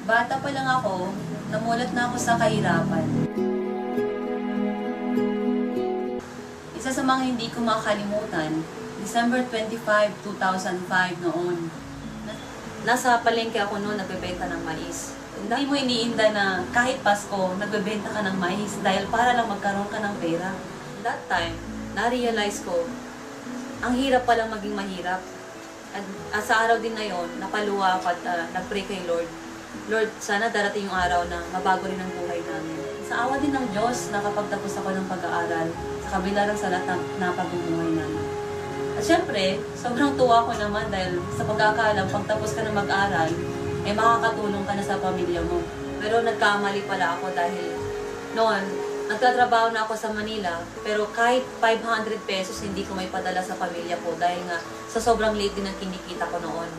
Bata pa lang ako, namulat na ako sa kahirapan. Isa sa mga hindi ko makakalimutan, December 25, 2005 noon. Nasa palengke ako noon, nagbebenta ng mais. Hindi mo iniinda na kahit Pasko, nagbebenta ka ng mais dahil para lang magkaroon ka ng pera. That time, na-realize ko, ang hirap palang maging mahirap. At sa araw din na yon, napaluwa ako at nag-pray kay Lord. Lord, sana darating yung araw na mabago rin ang buhay namin. Sa awa din ng Diyos, nakapagtapos ako ng pag-aaral sa kabila ng salat na pagbubuhay namin. At syempre, sobrang tuwa ko naman dahil sa pagkakaalam, pagtapos ka na mag-aral, eh makakatulong ka na sa pamilya mo. Pero nagkamali pala ako dahil noon, nagtatrabaho na ako sa Manila, pero kahit 500 pesos hindi ko may padala sa pamilya ko dahil nga sa sobrang liit din ang kinikita ko noon.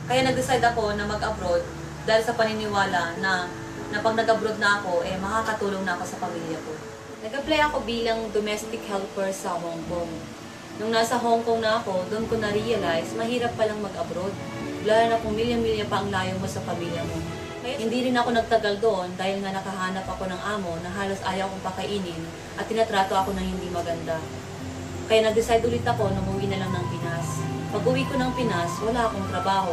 Kaya nag-decide ako na mag-abroad dahil sa paniniwala na pag nag-abroad na ako, eh makakatulong na ako sa pamilya ko. Nag-apply ako bilang domestic helper sa Hong Kong. Nung nasa Hong Kong na ako, doon ko na-realize, mahirap palang mag-abroad. Lalo na kung milya-milya pa ang layo mo sa pamilya mo. Kaya hindi rin ako nagtagal doon dahil nga nakahanap ako ng amo na halos ayaw kong pakainin at tinatrato ako ng hindi maganda. Kaya nag-decide ulit ako na umuwi na lang ng Pinas. Pag-uwi ko ng Pinas, wala akong trabaho.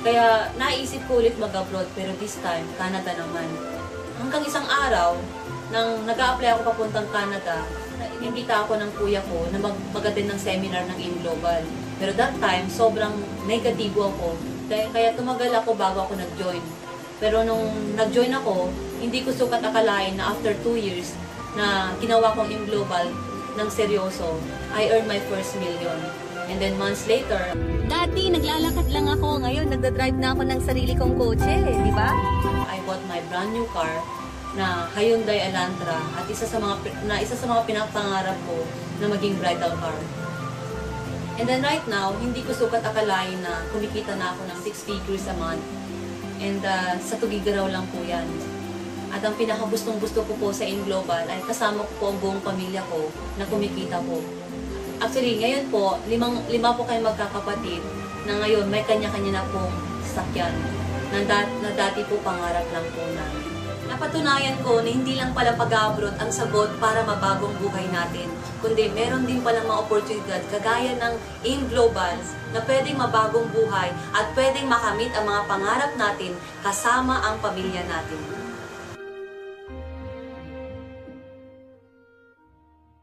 Kaya naisip ko ulit mag-abroad pero this time, Canada naman. Hanggang isang araw, nang nag-a-apply ako papuntang Canada, inimbita ako ng kuya ko na mag-attend ng seminar ng InGlobal. Pero that time, sobrang negatibo ako. Kaya tumagal ako bago ako nag-join. Pero nung nag-join ako, hindi ko sukat akalain na after 2 years na ginawa kong InGlobal ng seryoso, I earned my first million. And then months later, dati naglalakad lang ako, ngayon nagdadrive na ako ng sarili kong kotse, di ba? I bought my brand new car na Hyundai Elantra at isa sa mga pinapangarap ko na maging bridal car. And then right now, hindi ko sukat akalain na kumikita na ako ng 6 figures a month. And sa Tugigaraw lang po yan. At ang pinakagustong-gusto ko po sa InGlobal ay kasama ko po ang buong pamilya ko na kumikita po. Actually, ngayon po, lima po kayo magkakapatid na ngayon may kanya-kanya na pong sasakyan na dati po pangarap lang po namin. Napatunayan ko na hindi lang pala pag-abroad ang sagot para mabagong buhay natin, kundi meron din palang mga oportunidad kagaya ng InGlobal na pwedeng mabagong buhay at pwedeng makamit ang mga pangarap natin kasama ang pamilya natin.